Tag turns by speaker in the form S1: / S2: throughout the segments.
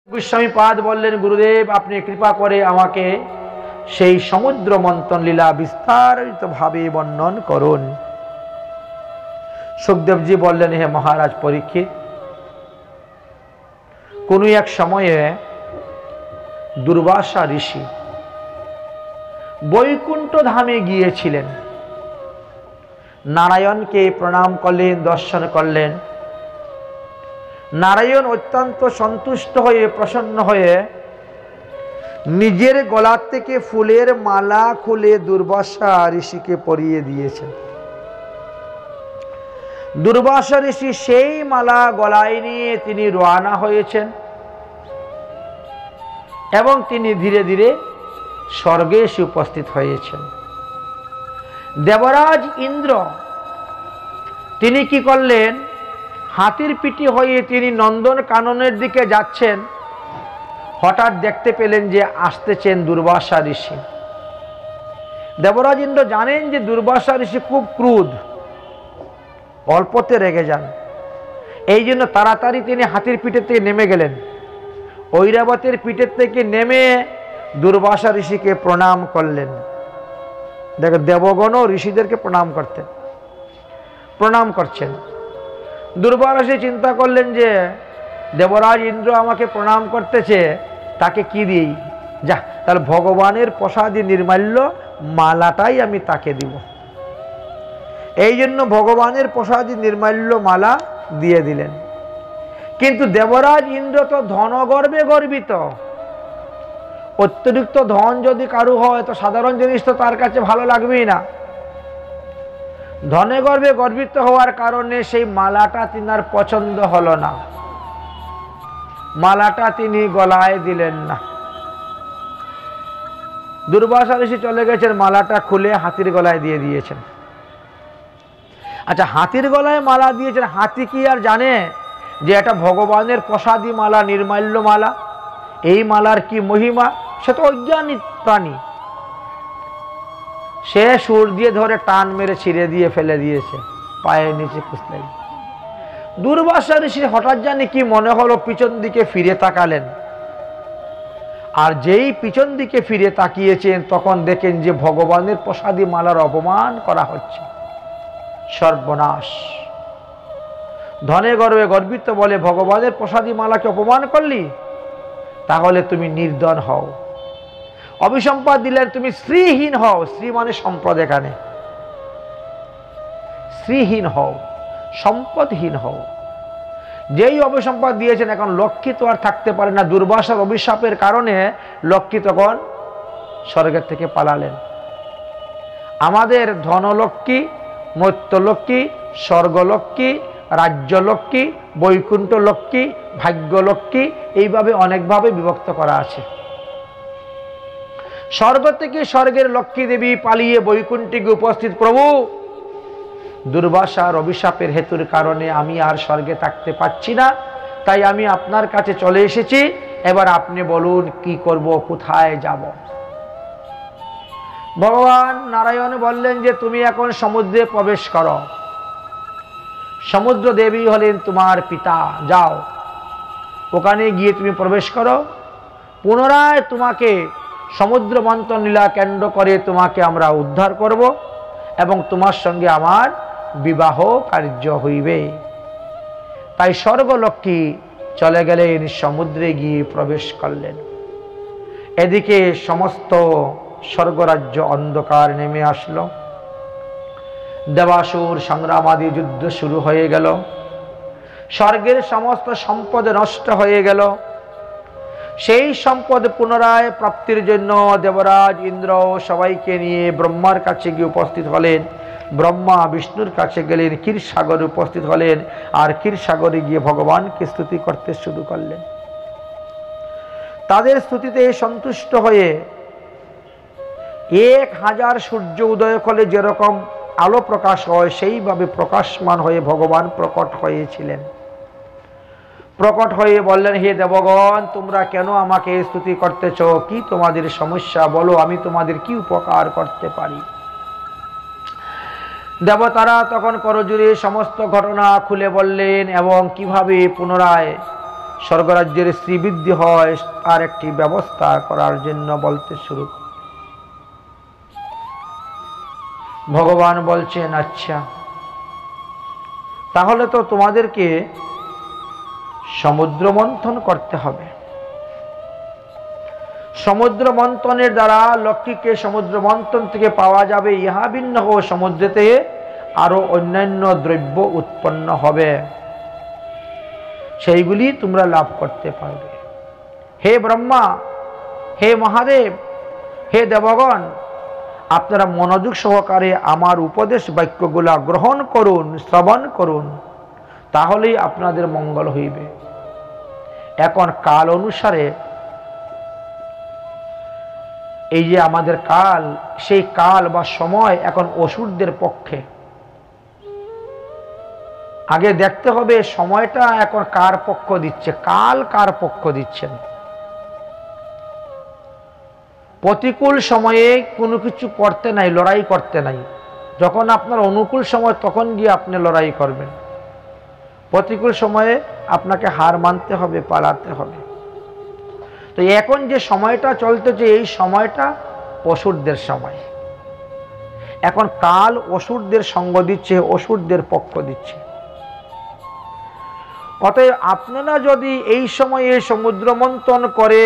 S1: গোস্বামী পাদ বললেন, গুরুদেব আপনি কৃপা করে আমাকে সেই সমুদ্র মন্থন লীলা বিস্তারিতভাবে বর্ণন করুন। সুখদেবজি বললেন, হে মহারাজ পরীক্ষিত, কোন এক সময়ে দুর্বাসা ঋষি বৈকুণ্ঠ ধামে গিয়েছিলেন। নারায়ণকে প্রণাম করলেন, দর্শন করলেন। নারায়ণ অত্যন্ত সন্তুষ্ট হয়ে প্রসন্ন হয়ে নিজের গলা থেকে ফুলের মালা খুলে দুর্বাসা ঋষিকে পরিয়ে দিয়েছেন। দুর্বাসা ঋষি সেই মালা গলায় নিয়ে তিনি রওনা হয়েছেন এবং তিনি ধীরে ধীরে স্বর্গে এসে উপস্থিত হয়েছেন। দেবরাজ ইন্দ্র তিনি কি করলেন, হাতির পিঠে হয়ে তিনি নন্দন কাননের দিকে যাচ্ছেন। হঠাৎ দেখতে পেলেন যে আসতেছেন দুর্বাসা ঋষি। দেবরাজ ইন্দ্র জানেন যে দুর্বাসা ঋষি খুব ক্রোধ, অল্পতে রেগে যান। এই জন্য তাড়াতাড়ি তিনি হাতির পিঠের থেকে নেমে গেলেন। ঐরাবতের পিঠের থেকে নেমে দুর্বাসা ঋষিকে প্রণাম করলেন। দেখো, দেবগণ ঋষিদেরকে প্রণাম করছেন। দুর্বাসা ঋষি চিন্তা করলেন যে দেবরাজ ইন্দ্র আমাকে প্রণাম করতেছে, তাকে কি দিই, যা তাহলে ভগবানের প্রসাদী নির্মাল্য মালাটাই আমি তাকে দিব। এই জন্য ভগবানের প্রসাদী নির্মাল্য মালা দিয়ে দিলেন। কিন্তু দেবরাজ ইন্দ্র তো ধনগর্বে গর্বিত। অতিরিক্ত ধন যদি কারু হয় তো সাধারণ জিনিস তো তার কাছে ভালো লাগবেই না। ধনে গর্বে গর্বিত হওয়ার কারণে সেই মালাটা তিনার পছন্দ হলো না, মালাটা তিনি গলায় দিলেন না। দুর্বাসা ঋষি চলে গেছেন, মালাটা খুলে হাতির গলায় দিয়ে দিয়েছেন। আচ্ছা, হাতির গলায় মালা দিয়েছেন, হাতি কি আর জানে যে এটা ভগবানের প্রসাদী মালা, নির্মাল্য মালা? এই মালার কি মহিমা? সে তো অজ্ঞানী প্রাণী। সে সুর দিয়ে ধরে টান মেরে ছিঁড়ে দিয়ে ফেলে দিয়েছে, পায়ের নিচে খুঁজতে। দুর্বাসা ঋষি হঠাৎ জানি কি মনে হলো, পিছন দিকে ফিরে তাকালেন। আর যেই পিছন দিকে ফিরে তাকিয়েছেন তখন দেখেন যে ভগবানের প্রসাদী মালার অপমান করা হচ্ছে। সর্বনাশ! ধনে গর্বে গর্বিত বলে ভগবানের প্রসাদী মালাকে অপমান করলি, তাহলে তুমি নির্ধন হও। অভিসম্পাদ দিলেন, তুমি শ্রীহীন হও। শ্রী মানে সম্পদ, এখানে শ্রীহীন হও, সম্পদহীন হও। যেই অভিসম্পাদ দিয়েছেন, এখন লক্ষ্মী তো আর থাকতে পারে না। দুর্বাসার অভিশাপের কারণে লক্ষ্মী তখন স্বর্গের থেকে পালালেন। আমাদের ধনলক্ষ্মী, মর্ত্যলক্ষ্মী, স্বর্গলক্ষ্মী, রাজ্যলক্ষ্মী, বৈকুণ্ঠ লক্ষ্মী, ভাগ্যলক্ষ্মী, এইভাবে অনেকভাবে বিভক্ত করা আছে। স্বর্গ থেকে স্বর্গের লক্ষ্মী দেবী পালিয়ে বৈকুণ্ঠে উপস্থিত। প্রভু, দুর্বাসার অভিশাপের হেতুর কারণে আমি আর স্বর্গে থাকতে পাচ্ছি না, তাই আমি আপনার কাছে চলে এসেছি। এবার আপনি বলুন কি করব, কোথায় যাব? ভগবান নারায়ণ বললেন যে তুমি এখন সমুদ্রে প্রবেশ করো। সমুদ্র দেবী হলেন তোমার পিতা, যাও ওখানে গিয়ে তুমি প্রবেশ করো। পুনরায় তোমাকে সমুদ্র মন্থন লীলা কেন্দ্র করে তোমাকে আমরা উদ্ধার করব এবং তোমার সঙ্গে আমার বিবাহ কার্য হইবে। তাই স্বর্গলক্ষ্মী চলে গেলেন, সমুদ্রে গিয়ে প্রবেশ করলেন। এদিকে সমস্ত স্বর্গরাজ্য অন্ধকার নেমে আসলো। দেবাসুর সংগ্রামাদি যুদ্ধ শুরু হয়ে গেল। স্বর্গের সমস্ত সম্পদ নষ্ট হয়ে গেল। সেই সম্পদ পুনরায় প্রাপ্তির জন্য দেবরাজ ইন্দ্র সবাইকে নিয়ে ব্রহ্মার কাছে গিয়ে উপস্থিত হলেন। ব্রহ্মা বিষ্ণুর কাছে গেলেন, ক্ষীরসাগরে উপস্থিত হলেন। আর ক্ষীরসাগরে গিয়ে ভগবানকে স্তুতি করতে শুরু করলেন। তাদের স্তুতিতে সন্তুষ্ট হয়ে 1000 সূর্য উদয় করলে যেরকম আলো প্রকাশ হয়, সেইভাবে প্রকাশমান হয়ে ভগবান প্রকট হয়েছিলেন। প্রকট হয়ে বললেন, হে দেবগণ, তোমরা কেন আমাকে স্তুতি করতেছ? কি তোমাদের সমস্যা বলো, আমি তোমাদের কি উপকার করতে পারি? দেবতারা তখন করজোড়ে সমস্ত ঘটনা খুলে বললেন এবং কিভাবে পুনরায় স্বর্গরাজ্যের শ্রীবৃদ্ধি হয় তার একটি ব্যবস্থা করার জন্য বলতে শুরু। ভগবান বলছেন, আচ্ছা তাহলে তো তোমাদেরকে সমুদ্র মন্থন করতে হবে। সমুদ্র মন্থনের দ্বারা লক্ষ্মীকে সমুদ্র মন্থন থেকে পাওয়া যাবে ইহা ভিন্ন ও সমুদ্রেতে আরো অন্যান্য দ্রব্য উৎপন্ন হবে, সেইগুলি তোমরা লাভ করতে পারবে। হে ব্রহ্মা, হে মহাদেব, হে দেবগণ, আপনারা মনোযোগ সহকারে আমার উপদেশ বাক্যগুলা গ্রহণ করুন, শ্রবণ করুন, তাহলেই আপনাদের মঙ্গল হইবে। এখন কাল অনুসারে এই যে আমাদের কাল, সেই কাল বা সময় এখন অসুরদের পক্ষে। আগে দেখতে হবে সময়টা এখন কার পক্ষ দিচ্ছে, কাল কার পক্ষ দিচ্ছেন। প্রতিকূল সময়ে কোনো কিছু করতে নাই, লড়াই করতে নাই। যখন আপনার অনুকূল সময় তখন গিয়ে আপনি লড়াই করবেন। প্রতিকূল সময়ে আপনাকে হার মানতে হবে, পালাতে হবে। তো এখন যে সময়টা চলতেছে এই সময়টা অসুরদের সময়। এখন কাল অসুরদের সঙ্গ দিচ্ছে, অসুরদের পক্ষ দিচ্ছে। অতএব আপনারা যদি এই সময়ে সমুদ্র মন্থন করে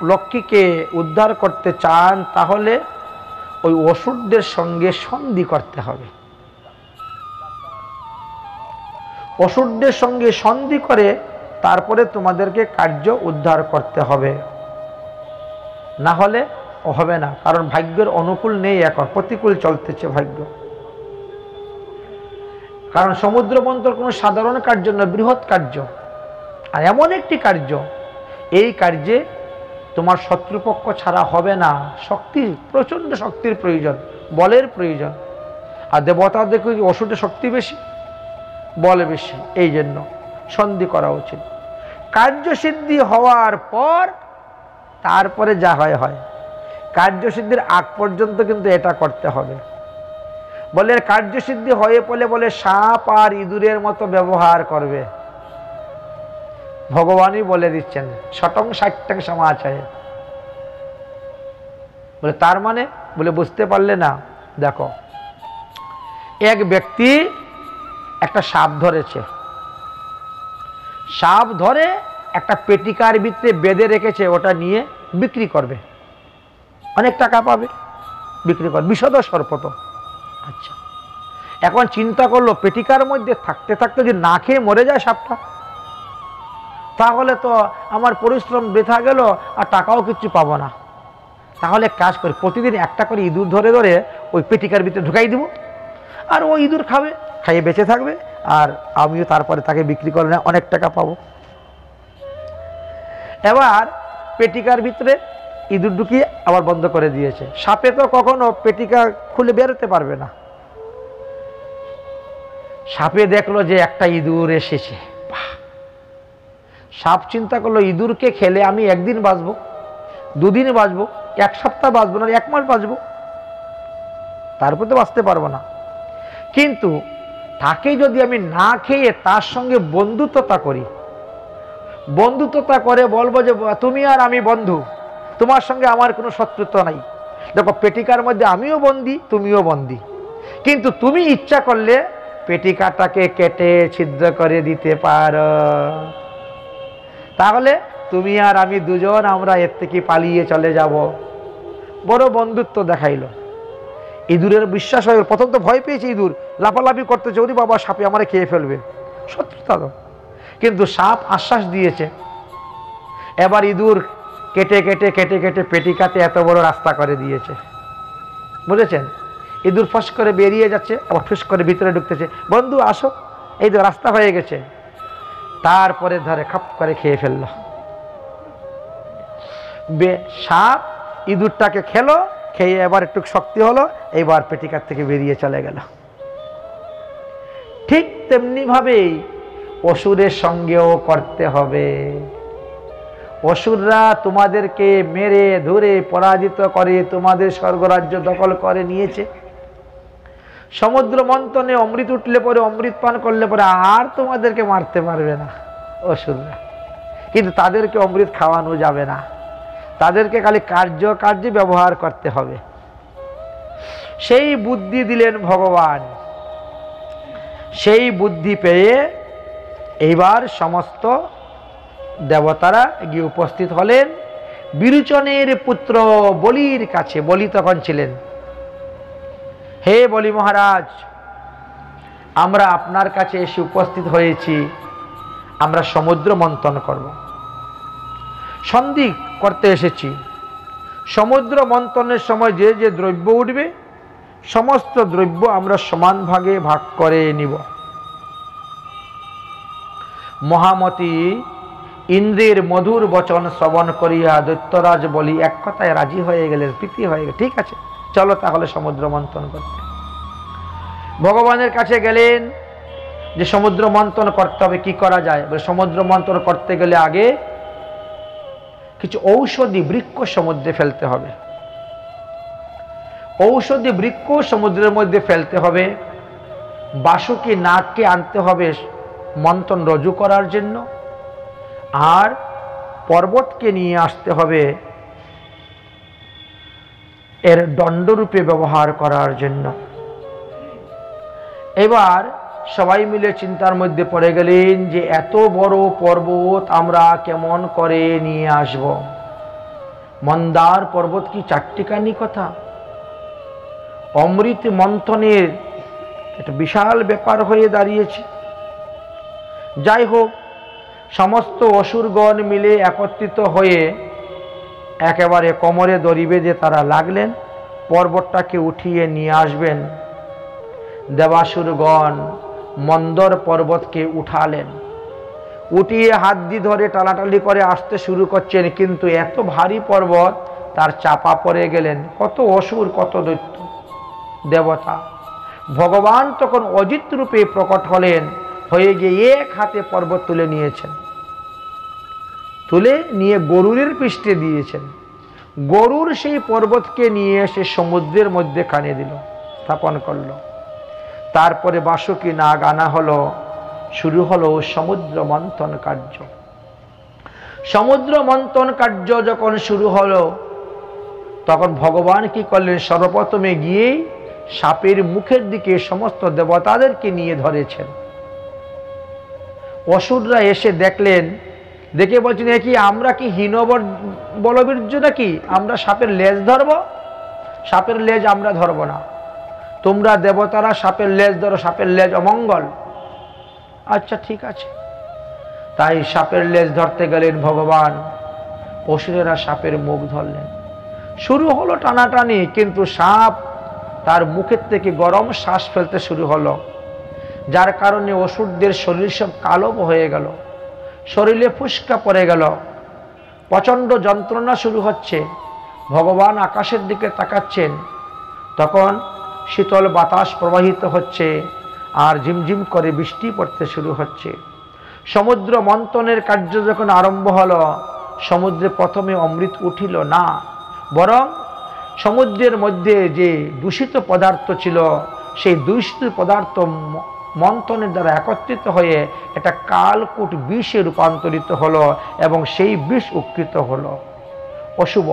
S1: লক্ষ্মীকে উদ্ধার করতে চান, তাহলে ওই অসুরদের সঙ্গে সন্ধি করতে হবে। অসুরদের সঙ্গে সন্ধি করে তারপরে তোমাদেরকে কার্য উদ্ধার করতে হবে, না হলে হবে না। কারণ ভাগ্যের অনুকূল নেই, এখন প্রতিকূল চলতেছে ভাগ্য। কারণ সমুদ্র মন্থন কোনো সাধারণ কার্য নয়, বৃহৎ কার্য। আর এমন একটি কার্য, এই কার্যে তোমার শত্রুপক্ষ ছাড়া হবে না। শক্তি, প্রচণ্ড শক্তির প্রয়োজন, বলের প্রয়োজন। আর দেবতাদের অসুরের শক্তি বেশি, বল বেশি, এই জন্য সন্ধি করা উচিত। কার্যসিদ্ধি হওয়ার পর তারপরে যা হয় হয়। কার্যসিদ্ধির আগ পর্যন্ত কিন্তু এটা করতে হবে। বলে কার্যসিদ্ধি হয়ে পড়লে বলে সাপ আর ইঁদুরের মতো ব্যবহার করবে। ভগবানই বলে দিচ্ছেন, শতং ষাট্যং সমাচারে। বলে তার মানে, বলে বুঝতে পারলে না। দেখো, এক ব্যক্তি একটা সাপ ধরেছে, সাপ ধরে একটা পেটিকার ভিতরে বেঁধে রেখেছে, ওটা নিয়ে বিক্রি করবে, অনেক টাকা পাবে, বিক্রি করবে। বিষধ সর্প তো। আচ্ছা, এখন চিন্তা করলো পেটিকার মধ্যে থাকতে থাকতে যদি না খেয়ে মরে যায় সাপটা, তাহলে তো আমার পরিশ্রম বৃথা গেল, আর টাকাও কিছু পাবো না। তাহলে কাজ করি, প্রতিদিন একটা করে ইঁদুর ধরে ধরে ওই পেটিকার ভিতরে ঢুকাই দিব, আর ওই ইঁদুর খাবে, খাইয়ে বেঁচে থাকবে, আর আমিও তারপরে তাকে বিক্রি করে না, অনেক টাকা পাবো। এবার পেটিকার ভিতরে ইঁদুর ঢুকিয়ে আবার বন্ধ করে দিয়েছে। সাপে তো কখনো পেটিকা খুলে বেরোতে পারবে না। সাপে দেখলো যে একটা ইঁদুর এসেছে। সাপ চিন্তা করলো, ইঁদুরকে খেলে আমি একদিন বাঁচবো, দুদিন বাঁচবো, এক সপ্তাহ বাঁচবো না, এক মাস বাঁচবো, তারপর তো বাঁচতে পারবো না। কিন্তু তাকে যদি আমি না খেয়ে তার সঙ্গে বন্ধুত্বতা করি, বন্ধুত্বতা করে বলবো যে তুমি আর আমি বন্ধু, তোমার সঙ্গে আমার কোনো শত্রুতা নাই। দেখো, পেটিকার মধ্যে আমিও বন্দী, তুমিও বন্দী, কিন্তু তুমি ইচ্ছা করলে পেটিকাটাকে কেটে ছিদ্র করে দিতে পারো। তাহলে তুমি আর আমি দুজন আমরা এর থেকে পালিয়ে চলে যাব। বড় বন্ধুত্ব দেখাইল। ইঁদুরের বিশ্বাস হয়ে, প্রথম তো ভয় পেয়েছে, ইঁদুর লাফালাফি করতেছে, ওরে বাবা সাপে আমারে খেয়ে ফেলবে, শত্রুতা তো। কিন্তু সাপ আশ্বাস দিয়েছে। এবার ইঁদুর কেটে কেটে কেটে কেটে পেটিকাতে এত বড় রাস্তা করে দিয়েছে, বুঝেছেন? ইঁদুর ফস করে বেরিয়ে যাচ্ছে, আবার ফুস করে ভিতরে ঢুকতেছে, বন্ধু আসো, এই তো রাস্তা হয়ে গেছে। তারপরে ধরে খাপ করে খেয়ে ফেললো। সাপ ইঁদুরটাকে খেলো, খেয়ে এবার একটু শক্তি হলো, এইবার পেটিকার থেকে বেরিয়ে চলে গেল। ঠিক তেমনি ভাবেই অসুরের সঙ্গেও করতে হবে। অসুররা তোমাদেরকে মেরে ধরে পরাজিত করে তোমাদের স্বর্গরাজ্য দখল করে নিয়েছে। সমুদ্র মন্থনে অমৃত উঠলে পরে, অমৃত পান করলে পরে আর তোমাদেরকে মারতে পারবে না অসুররা। কিন্তু তাদেরকে অমৃত খাওয়ানো যাবে না, তাদেরকে খালি কার্যে ব্যবহার করতে হবে। সেই বুদ্ধি দিলেন ভগবান। সেই বুদ্ধি পেয়ে এইবার সমস্ত দেবতারা গিয়ে উপস্থিত হলেন বিরোচনের পুত্র বলির কাছে। বলি তখন ছিলেন, হে বলি মহারাজ, আমরা আপনার কাছে এসে উপস্থিত হয়েছি, আমরা সমুদ্র মন্থন করব, সন্ধি করতে এসেছি। সমুদ্র মন্থনের সময় যে যে দ্রব্য উঠবে সমস্ত দ্রব্য আমরা সমান ভাগে ভাগ করে নিব। মহামতি ইন্দ্রের মধুর বচন শ্রবণ করিয়া দৈত্যরাজ বলি এক কথায় রাজি হয়ে গেলেন, প্রীতি হয়ে গেল। ঠিক আছে, চলো তাহলে সমুদ্র মন্থন করতে। ভগবানের কাছে গেলেন যে সমুদ্র মন্থন করতে হবে, কি করা যায়? সমুদ্র মন্থন করতে গেলে আগে কিছু ঔষধি বৃক্ষ সমুদ্রে ফেলতে হবে। ঔষধি বৃক্ষ সমুদ্রের মধ্যে ফেলতে হবে। বাসুকি নাগকে আনতে হবে মন্থন রজু করার জন্য, আর পর্বতকে নিয়ে আসতে হবে এর দণ্ডরূপে ব্যবহার করার জন্য। এবার সবাই মিলে চিন্তার মধ্যে পড়ে গেলেন যে এত বড় পর্বত আমরা কেমন করে নিয়ে আসব। মন্দার পর্বত কি চারটিখানি কথা? অমৃত মন্থনের একটা বিশাল ব্যাপার হয়ে দাঁড়িয়েছে। যাই হোক, সমস্ত অসুরগণ মিলে একত্রিত হয়ে একেবারে কোমরে দড়ি বেঁধে তারা লাগলেন পর্বতটাকে উঠিয়ে নিয়ে আসবেন। দেবাসুরগণ মন্দর পর্বতকে উঠালেন, উঠিয়ে হাত দিয়ে ধরে টালাটালি করে আসতে শুরু করছেন, কিন্তু এত ভারী পর্বত তার চাপা পড়ে গেলেন। কত অসুর, কত দৈত্য দেবতা। ভগবান তখন অজিত রূপে প্রকট হলেন, হয়ে গিয়ে এক হাতে পর্বত তুলে নিয়েছেন, তুলে নিয়ে গরুরের পৃষ্ঠে দিয়েছেন। গরুর সেই পর্বতকে নিয়ে এসে সমুদ্রের মধ্যে খানে দিল, স্থাপন করল। তারপরে বাসুকি নাগ আনা হলো, শুরু হলো সমুদ্র মন্থন কার্য। সমুদ্র মন্থন কার্য যখন শুরু হলো তখন ভগবান কি করলেন? সর্বপ্রথমে গিয়ে সাপের মুখের দিকে সমস্ত দেবতাদেরকে নিয়ে ধরেছেন। অসুররা এসে দেখলেন, দেখে বলছেন, এ কি আমরা কি হীন বলবীর্য নাকি? আমরা সাপের লেজ ধরব? সাপের লেজ আমরা ধরব না, তোমরা দেবতারা সাপের লেজ ধরো, সাপের লেজ অমঙ্গল। আচ্ছা ঠিক আছে। তাই সাপের লেজ ধরতে গেলেন ভগবান, অসুরেরা সাপের মুখ ধরলেন। শুরু হলো টানাটানি, কিন্তু সাপ তার মুখের থেকে গরম শ্বাস ফেলতে শুরু হলো, যার কারণে অসুরদের শরীর সব কালো হয়ে গেল, শরীরে ফুসকা পড়ে গেল, প্রচণ্ড যন্ত্রণা শুরু হচ্ছে। ভগবান আকাশের দিকে তাকাচ্ছেন, তখন শীতল বাতাস প্রবাহিত হচ্ছে আর ঝিমঝিম করে বৃষ্টি পড়তে শুরু হচ্ছে। সমুদ্র মন্থনের কার্য যখন আরম্ভ হলো, সমুদ্রে প্রথমে অমৃত উঠিল না, বরং সমুদ্রের মধ্যে যে দূষিত পদার্থ ছিল সেই দূষিত পদার্থ মন্থনের দ্বারা একত্রিত হয়ে একটা কালকূট বিষে রূপান্তরিত হলো এবং সেই বিষ উৎকৃত হলো অশুভ।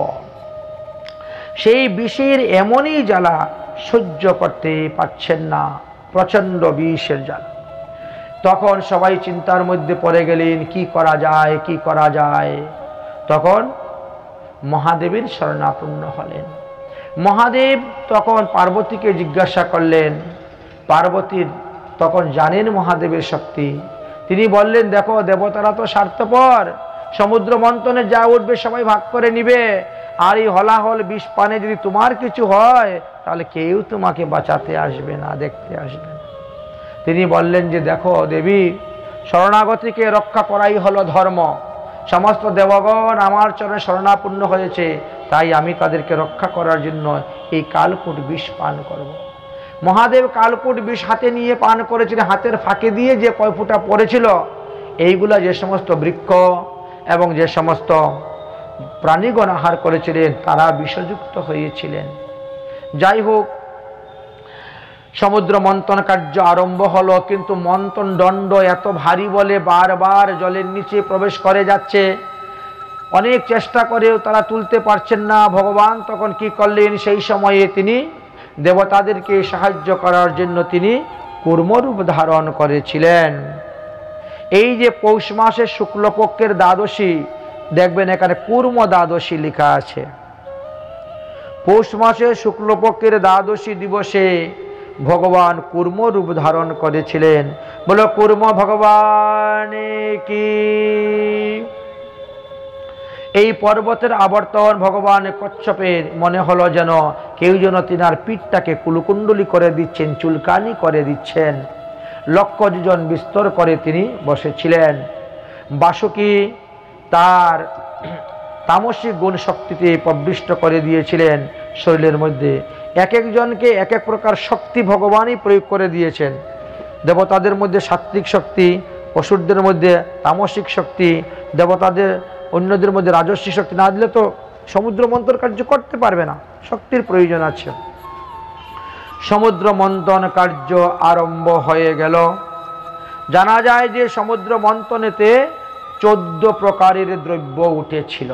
S1: সেই বিষের এমনই জ্বালা সহ্য করতে পারছেন না, প্রচণ্ড বিষের জ্বালা। তখন সবাই চিন্তার মধ্যে পড়ে গেলেন, কি করা যায়, কি করা যায়। তখন মহাদেবের শরণাপন্ন হলেন। মহাদেব তখন পার্বতীকে জিজ্ঞাসা করলেন। পার্বতীর তখন জানেন মহাদেবের শক্তি। তিনি বললেন, দেখো দেবতারা তো স্বার্থপর, সমুদ্র মন্থনে যা উঠবে সবাই ভাগ করে নিবে, আর এই হলাহল বিষ পানে যদি তোমার কিছু হয় তাহলে কেউ তোমাকে বাঁচাতে আসবে না, দেখতে আসবে না। তিনি বললেন যে দেখো দেবী, শরণাগতিকে রক্ষা করাই হলো ধর্ম। সমস্ত দেবগণ আমার চরণে শরণাপন্ন হয়েছে, তাই আমি তাদেরকে রক্ষা করার জন্য এই কালকূট বিষ পান করব। মহাদেব কালকূট বিষ হাতে নিয়ে পান করেছিলেন। হাতের ফাঁকে দিয়ে যে কয় ফোঁটা পড়েছিল, এইগুলা যে সমস্ত বৃক্ষ এবং যে সমস্ত প্রাণীগণ আহার করেছিলেন তারা বিষযুক্ত হয়েছিলেন। যাই হোক, সমুদ্র মন্থন কার্য আরম্ভ হলো, কিন্তু মন্থন দণ্ড এত ভারী বলে বারবার জলের নিচে প্রবেশ করে যাচ্ছে। অনেক চেষ্টা করেও তারা তুলতে পারছেন না। ভগবান তখন কি করলেন, সেই সময়ে তিনি দেবতাদেরকে সাহায্য করার জন্য তিনি কূর্মরূপ ধারণ করেছিলেন। এই যে পৌষ মাসের শুক্লপক্ষের দ্বাদশী, দেখবেন এখানে কূর্ম দ্বাদশী লেখা আছে। পৌষ মাসের শুক্লপক্ষের দ্বাদশী দিবসে ভগবান কূর্ম রূপ ধারণ করেছিলেন। বলো কূর্ম ভগবান কি। এই পর্বতের আবর্তন ভগবান কচ্ছপের মনে হলো যেন কেউ যেন তিনার পিঠটাকে কুলকুণ্ডলি করে দিচ্ছেন, চুলকানি করে দিচ্ছেন। লক্ষ যোজন বিস্তর করে তিনি বসেছিলেন। বাসুকী তার তামসিক গুণ শক্তিতে প্রবিষ্ট করে দিয়েছিলেন শরীরের মধ্যে। এক একজনকে এক এক প্রকার শক্তি ভগবানই প্রয়োগ করে দিয়েছেন। দেবতাদের মধ্যে সাত্ত্বিক শক্তি, অসুরদের মধ্যে তামসিক শক্তি, দেবতাদের অন্যদের মধ্যে রাজস্বী শক্তি। না দিলে তো সমুদ্র মন্থন কার্য করতে পারবে না, শক্তির প্রয়োজন আছে। সমুদ্র মন্থন কার্য আরম্ভ হয়ে গেল। জানা যায় যে সমুদ্র মন্থনেতে 14 প্রকারের দ্রব্য উঠেছিল।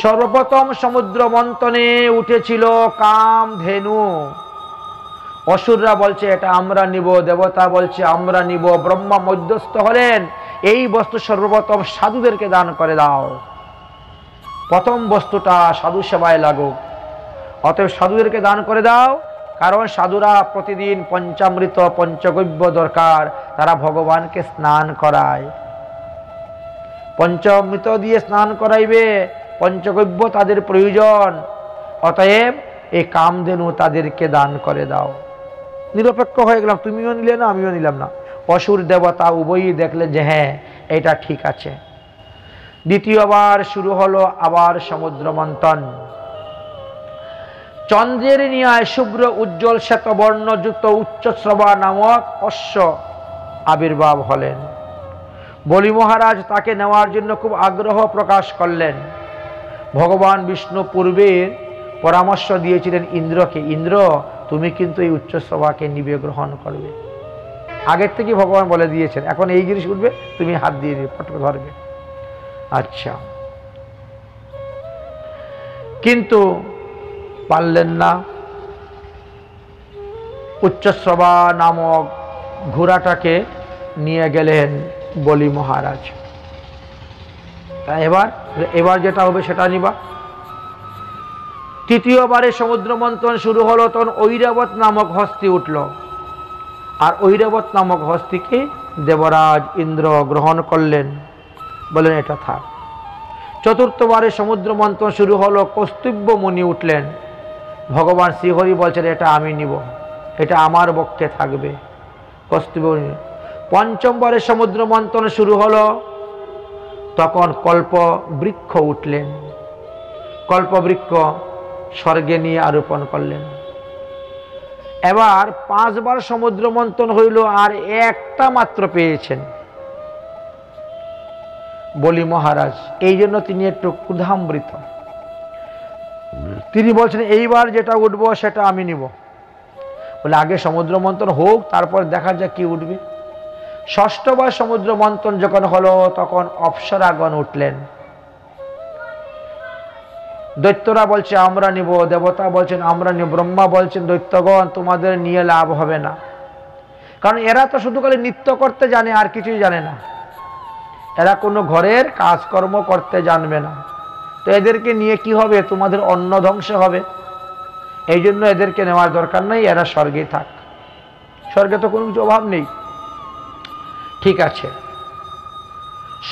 S1: সর্বপ্রথম সমুদ্র মন্থনে উঠেছিল কামধেনু। অসুররা বলছে এটা আমরা নিব, দেবতা বলছে আমরা নিব। ব্রহ্মা মধ্যস্থ হলেন, এই বস্তু সর্বপ্রথম সাধুদেরকে দান করে দাও। প্রথম বস্তুটা সাধু সেবায় লাগুক, অতএব সাধুদেরকে দান করে দাও। কারণ সাধুরা প্রতিদিন পঞ্চামৃত পঞ্চগব্য দরকার, তারা ভগবানকে স্নান করায়। পঞ্চামৃত দিয়ে স্নান করাইবে, পঞ্চগব্য তাদের প্রয়োজন। অতএব এই কামধেনু তাদেরকে দান করে দাও। নিরপেক্ষ হয়ে গেলাম, তুমিও নিলে না আমিও নিলাম না। অসুর দেবতা উভয়ই দেখলেন যে হ্যাঁ এটা ঠিক আছে। দ্বিতীয়বার শুরু হলো আবার সমুদ্র মন্থন। চন্দ্রের ন্যায় শুভ্র উজ্জ্বল শ্বেত বর্ণযুক্ত উচ্চশ্রবা নামক অশ্ব আবির্ভাব হলেন। বলি মহারাজ তাকে নেওয়ার জন্য খুব আগ্রহ প্রকাশ করলেন। ভগবান বিষ্ণু পূর্বের পরামর্শ দিয়েছিলেন ইন্দ্রকে, ইন্দ্র তুমি কিন্তু এই উচ্চশ্রবাকে নিবে, গ্রহণ করবে। আগের থেকে ভগবান বলে দিয়েছেন, এখন এই জিনিস উঠবে তুমি হাত দিয়ে দিবে, পটকে ধরবে। আচ্ছা, কিন্তু পারলেন না। উচ্চশ্রবা নামক ঘোড়াটাকে নিয়ে গেলেন বলি মহারাজ। তা এবার যেটা হবে সেটা নিবা। তৃতীয়বারে সমুদ্র মন্থন শুরু হলো, তখন ঐরাবত নামক হস্তি উঠল। আর ঐরাবত নামক হস্তিকে দেবরাজ ইন্দ্র গ্রহণ করলেন, বলেন এটা থাক। চতুর্থবারে সমুদ্র মন্থন শুরু হলো, কৌস্তুভ মুনি উঠলেন। ভগবান শ্রীহরি বলছেন এটা আমি নিব, এটা আমার বক্ষে থাকবে, কৌস্তুভ মুনি। পঞ্চমবারে সমুদ্র মন্থন শুরু হলো, তখন কল্প বৃক্ষ উঠলেন। কল্প বৃক্ষ স্বর্গে নিয়ে আরোপণ করলেন। এবার 5 বার সমুদ্র মন্থন হইল, আর একটা মাত্র পেয়েছেন বলি মহারাজ। এই জন্য তিনি একটু ক্ষুধামৃত। তিনি বলছেন এইবার যেটা উঠবো সেটা আমি নিব। বলে আগে সমুদ্র মন্থন হোক, তারপর দেখা যাক কি উঠবে। ষষ্ঠবার সমুদ্র মন্থন যখন হলো, তখন অপ্সরাগণ উঠলেন। দৈত্যরা বলছে আমরা নিব, দেবতা বলছেন আমরা নিব, ব্রহ্মা বলছেন দৈত্যগণ তোমাদের নিয়ে লাভ হবে না। কারণ এরা তো শুধু খালি নৃত্য করতে জানে, আর কিছুই জানে না। এরা কোনো ঘরের কাজকর্ম করতে জানবে না। তো এদেরকে নিয়ে কি হবে, তোমাদের অন্ন ধ্বংস হবে। এই জন্য এদেরকে নেওয়ার দরকার নেই, এরা স্বর্গে থাক, স্বর্গে তো কোনো কিছু অভাব নেই। ঠিক আছে।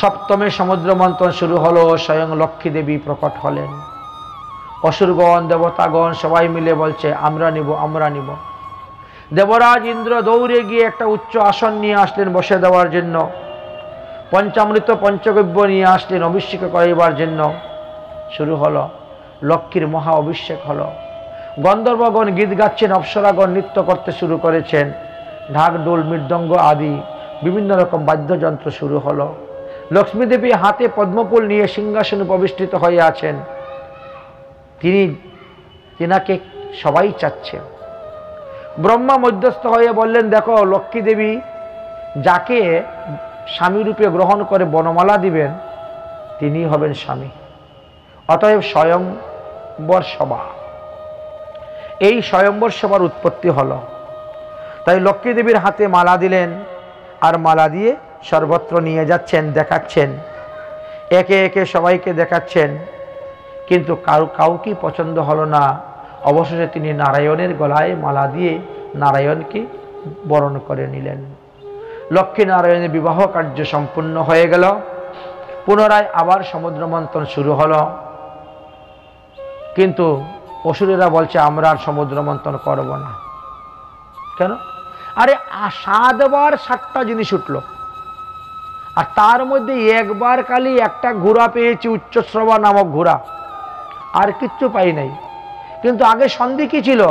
S1: সপ্তমে সমুদ্র মন্থন শুরু হলো, স্বয়ং লক্ষ্মী দেবী প্রকট হলেন। অসুরগণ দেবতাগণ সবাই মিলে বলছে আমরা নিব, আমরা নিব। দেবরাজ ইন্দ্র দৌড়ে গিয়ে একটা উচ্চ আসন নিয়ে আসলেন বসে দেওয়ার জন্য। পঞ্চামৃত পঞ্চগব্য নিয়ে আসলেন অভিষেক করাইবার জন্য। শুরু হলো, লক্ষ্মীর মহা অভিষেক হলো। গন্ধর্বগণ গীত গাচ্ছেন, অপ্সরাগণ নৃত্য করতে শুরু করেছেন। ঢাক ঢোল মৃদঙ্গ আদি বিভিন্ন রকম বাদ্যযন্ত্র শুরু হলো। লক্ষ্মী দেবী হাতে পদ্মফুল নিয়ে সিংহাসনে প্রবিষ্ঠিত হয়ে আছেন। তিনাকে সবাই চাচ্ছে। ব্রহ্মা মধ্যস্থ হয়ে বললেন, দেখো লক্ষ্মী দেবী যাকে স্বামী রূপে গ্রহণ করে বনমালা দিবেন তিনি হবেন স্বামী। অতএব স্বয়ম্বর সভা, এই স্বয়ম্বর সভার উৎপত্তি হলো। তাই লক্ষ্মী দেবীর হাতে মালা দিলেন, আর মালা দিয়ে সর্বত্র নিয়ে যাচ্ছেন, দেখাচ্ছেন, একে একে সবাইকে দেখাচ্ছেন, কিন্তু কাউকে পছন্দ হলো না। অবশেষে তিনি নারায়ণের গলায় মালা দিয়ে নারায়ণকে বরণ করে নিলেন। লক্ষ্মী নারায়ণের বিবাহ কার্য সম্পূর্ণ হয়ে গেল। পুনরায় আবার সমুদ্র মন্থন শুরু হলো, কিন্তু অসুরেরা বলছে আমরা আর সমুদ্র মন্থন করব না। কেন? আরে 7বার 7টা জিনিস উঠলো, আর তার মধ্যে একবার খালি একটা ঘোড়া পেয়েছি, উচ্চশ্রবা নামক ঘোড়া, আর কিচ্ছু পাই নাই। কিন্তু আগে সন্ধি কি ছিল?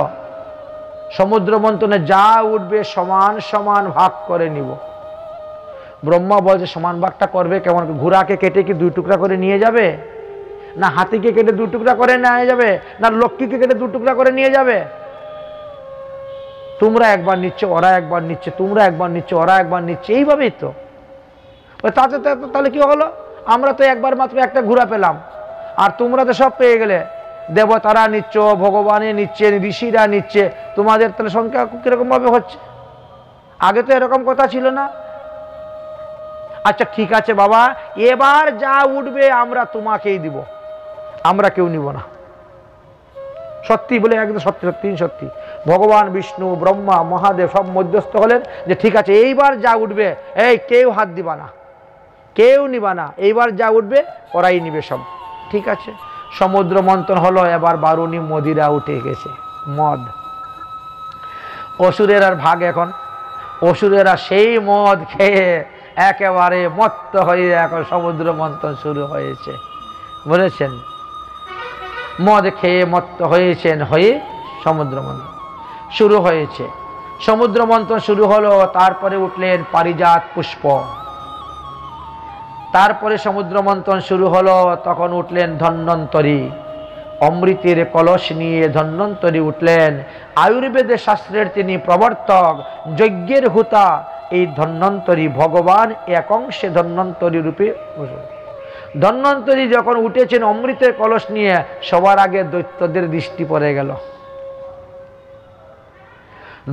S1: সমুদ্র মন্থনে যা উঠবে সমান সমান ভাগ করে নিব। ব্রহ্মা বলছে সমান ভাগটা করবে কেমন? ঘোড়াকে কেটে কি 2 টুকরা করে নিয়ে যাবে? না হাতিকে কেটে 2 টুকরা করে নিয়ে যাবে? না লক্ষ্মীকে কেটে 2 টুকরা করে নিয়ে যাবে? তোমরা একবার নিচ্ছ, ওরা একবার নিচ্ছে, তোমরা একবার নিচ্ছ, ওরা একবার নিচ্ছে, এইভাবেই তো। তাতে তাহলে কি হলো? আমরা তো একবার মাত্র একটা ঘোড়া পেলাম, আর তোমরা তো সব পেয়ে গেলে। দেবতারা নিচ্ছ, ভগবানে নিচ্ছে, ঋষিরা নিচ্ছে, তোমাদের তাহলে সংখ্যা কিরকম ভাবে হচ্ছে? আগে তো এরকম কথা ছিল না। আচ্ছা ঠিক আছে বাবা, এবার যা উঠবে আমরা তোমাকেই দিব, আমরা কেউ নিব না। সত্যি বলে একদম সত্যি সত্যি সত্যি। ভগবান বিষ্ণু, ব্রহ্মা, মহাদেব সব মধ্যস্থ হলেন যে ঠিক আছে এইবার যা উঠবে এই কেউ হাত দিবা না, কেউ নিবা না, এইবার যা উঠবে ওরাই নিবে সব। ঠিক আছে, সমুদ্র মন্থন হলো। এবার বারুণী মদিরা উঠে গেছে, মদ। অসুরের আর ভাগ এখন। অসুরেরা সেই মদ খেয়ে একেবারে মত্ত হয়ে এখন সমুদ্র মন্থন শুরু হয়েছে, বলেছেন। মদ খেয়ে মত্ত হয়েছেন, হয়ে সমুদ্র মন্থন শুরু হয়েছে। সমুদ্র মন্থন শুরু হলো, তারপরে উঠলেন পারিজাত পুষ্প। তারপরে সমুদ্র মন্থন শুরু হলো, তখন উঠলেন ধন্বন্তরী। অমৃতের কলস নিয়ে ধন্বন্তরী উঠলেন। আয়ুর্বেদের শাস্ত্রের তিনি প্রবর্তক, যজ্ঞের হুতা। এই ধন্বন্তরী ভগবান এক অংশে ধন্বন্তরী রূপে। ধন্বন্তরী যখন উঠেছেন অমৃতের কলস নিয়ে, সবার আগে দৈত্যদের দৃষ্টি পড়ে গেল।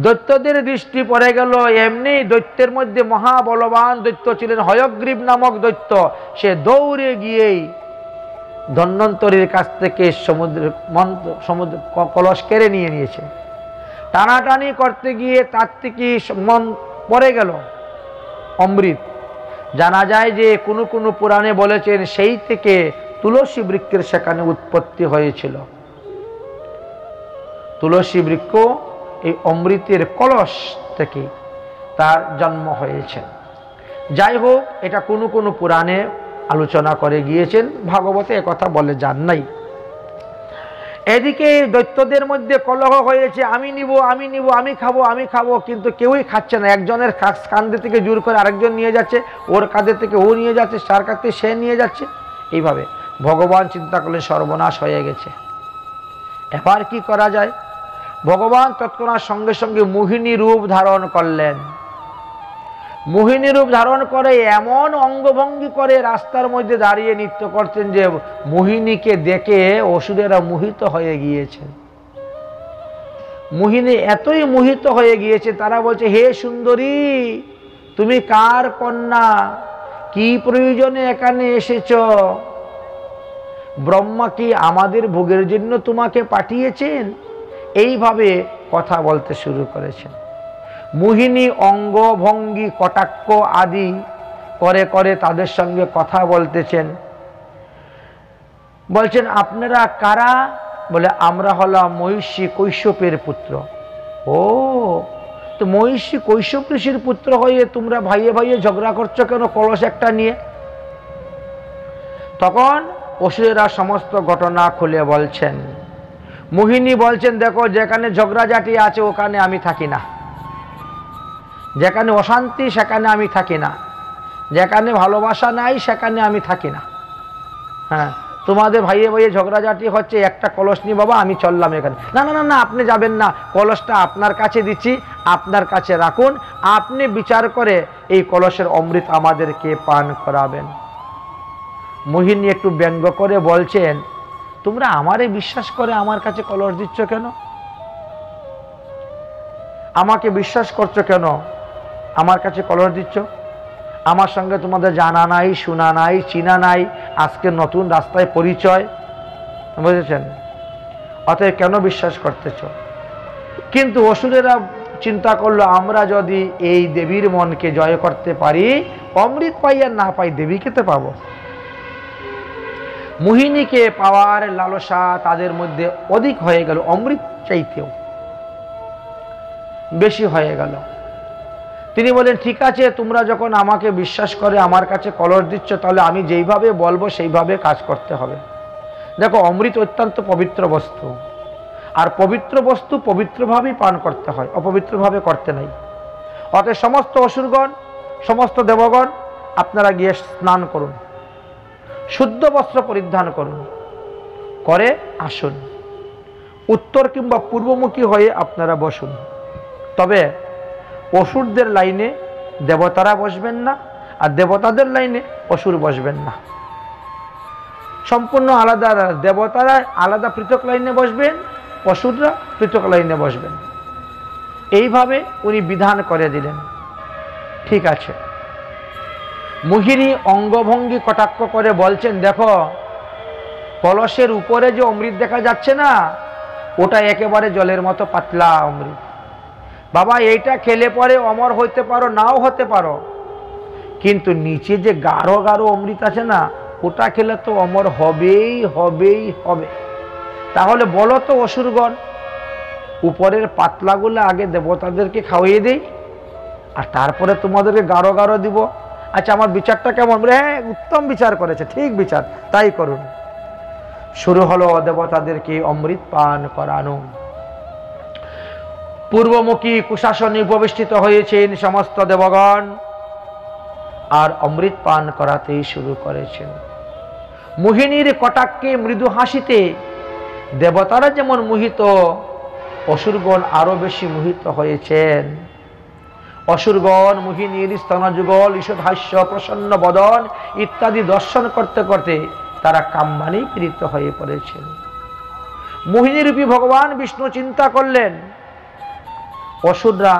S1: দৈত্যদের দৃষ্টি পড়ে গেল। এমনি দৈত্যের মধ্যে মহাবলবান দৈত্য ছিলেন হয়গ্রীব নামক দৈত্য। সে দৌড়ে গিয়েই ধন্বন্তরীর কাছ থেকে সমুদ্র কলস কেড়ে নিয়েছে। টানাটানি করতে গিয়ে তার থেকে মন পড়ে গেল অমৃত। জানা যায় যে কোনো পুরাণে বলেছেন সেই থেকে তুলসী বৃক্ষের সেখানে উৎপত্তি হয়েছিল। তুলসী বৃক্ষ এই অমৃতের কলস থেকে তার জন্ম হয়েছে। যাই হোক, এটা কোনো পুরাণে আলোচনা করে গিয়েছেন, ভাগবতে একথা বলে যান নাই। এদিকে দৈত্যদের মধ্যে কলহ হয়েছে, আমি নিব, আমি নিব, আমি খাবো, আমি খাবো, কিন্তু কেউই খাচ্ছে না। একজনের কাঁধে থেকে জোর করে আরেকজন নিয়ে যাচ্ছে, ওর কাঁধে থেকে ও নিয়ে যাচ্ছে, তার কাছ থেকে সে নিয়ে যাচ্ছে। এইভাবে ভগবান চিন্তা করলেন সর্বনাশ হয়ে গেছে, এবার কি করা যায়? ভগবান তৎক্ষণাৎ সঙ্গে সঙ্গে মোহিনী রূপ ধারণ করলেন। মোহিনী রূপ ধারণ করে এমন অঙ্গভঙ্গি করে রাস্তার মধ্যে দাঁড়িয়ে নৃত্য করতেন যে মোহিনীকে দেখে অসুরেরা মোহিত হয়ে গিয়েছেন। মোহিনী এতই মোহিত হয়ে গিয়েছে, তারা বলছে হে সুন্দরী, তুমি কার কন্যা? কি প্রয়োজনে এখানে এসেছ? ব্রহ্মা কি আমাদের ভোগের জন্য তোমাকে পাঠিয়েছেন? এইভাবে কথা বলতে শুরু করেছেন। মোহিনী অঙ্গভঙ্গি কটাক্ষ আদি করে করে তাদের সঙ্গে কথা বলতেছেন। বলছেন আপনারা কারা? বলে আমরা হলাম মহিষী কৈশ্যপের পুত্র। ও, তো মহিষী কৈশ্যপ ঋষির পুত্র হয়ে তোমরা ভাইয়ে ভাইয়ে ঝগড়া করছো কেন কলস একটা নিয়ে? তখন অসুরেরা সমস্ত ঘটনা খুলে বলছেন। মোহিনী বলছেন দেখো, যেখানে ঝগড়াঝাটি আছে ওখানে আমি থাকি না, যেখানে অশান্তি সেখানে আমি থাকি না, যেখানে ভালোবাসা নাই সেখানে আমি থাকি না। হ্যাঁ, তোমাদের ভাইয়ে ভাইয়ে ঝগড়াঝাটি হচ্ছে, একটা কলস নিয়ে বাবা আমি চললাম এখানে। না না না না, আপনি যাবেন না, কলসটা আপনার কাছে দিচ্ছি, আপনার কাছে রাখুন, আপনি বিচার করে এই কলসের অমৃত আমাদেরকে পান করাবেন। মোহিনী একটু ব্যঙ্গ করে বলছেন, তোমরা আমারে বিশ্বাস করে আমার কাছে কলস দিচ্ছ কেন? আমাকে বিশ্বাস করছো কেন? আমার কাছে কলস দিচ্ছ? আমার সঙ্গে তোমাদের জানা নাই, শোনা নাই, চিনা নাই, আজকে নতুন রাস্তায় পরিচয়, বুঝেছেন? অতএব কেন বিশ্বাস করতেছ? কিন্তু অসুরেরা চিন্তা করলো, আমরা যদি এই দেবীর মনকে জয় করতে পারি, অমৃত পাই আর না পাই, দেবীকে তো পাবো। মোহিনীকে পাওয়ার লালসা তাদের মধ্যে অধিক হয়ে গেল, অমৃত চাইতেও বেশি হয়ে গেল। তিনি বলেন, ঠিক আছে, তোমরা যখন আমাকে বিশ্বাস করে আমার কাছে কলস দিচ্ছ, তাহলে আমি যেইভাবে বলবো সেইভাবে কাজ করতে হবে। দেখো, অমৃত অত্যন্ত পবিত্র বস্তু, আর পবিত্র বস্তু পবিত্রভাবেই পান করতে হয়, অপবিত্রভাবে করতে নাই। অতএব সমস্ত অসুরগণ, সমস্ত দেবগণ, আপনারা গিয়ে স্নান করুন, শুদ্ধ বস্ত্র পরিধান করুন, করে আসুন, উত্তর কিংবা পূর্বমুখী হয়ে আপনারা বসুন। তবে অসুরদের লাইনে দেবতারা বসবেন না, আর দেবতাদের লাইনে অসুর বসবেন না, সম্পূর্ণ আলাদা। দেবতারা আলাদা পৃথক লাইনে বসবেন, অসুররা পৃথক লাইনে বসবেন। এইভাবে উনি বিধান করে দিলেন। ঠিক আছে। মোহিনী অঙ্গভঙ্গি কটাক্ষ করে বলছেন, দেখো, কলসের উপরে যে অমৃত দেখা যাচ্ছে না, ওটা একেবারে জলের মতো পাতলা অমৃত। বাবা, এইটা খেলে পরে অমর হইতে পারো, নাও হতে পারো, কিন্তু নিচে যে গাঢ় গাঢ় অমৃত আছে না, ওটা খেলে তো অমর হবেই হবেই হবে। তাহলে বলো তো অসুরগণ, উপরের পাতলাগুলো আগে দেবতাদেরকে খাওয়িয়ে দেই, আর তারপরে তোমাদেরকে গাঢ় গাঢ় দিব। আচ্ছা, আমার বিচারটা কেমন? হ্যাঁ, উত্তম বিচার করেছে, ঠিক বিচার, তাই করুন। শুরু হলো দেবতাদেরকে অমৃত পান করানো। পূর্বমুখী কুশাসনে উপবিষ্টিত হয়েছেন সমস্ত দেবগণ, আর অমৃত পান করাতেই শুরু করেছেন। মোহিনীর কটাক্ষে মৃদু হাসিতে দেবতারা যেমন মোহিত, অসুরগণ আরো বেশি মোহিত হয়েছেন। অসুরগণ মোহিনীর স্তনযুগল, ঈষৎহাস্য, প্রসন্ন বদন ইত্যাদি দর্শন করতে করতে তারা কামবাণী পীড়িত হয়ে পড়েছেন। মোহিনীরূপী ভগবান বিষ্ণু চিন্তা করলেন, অসুররা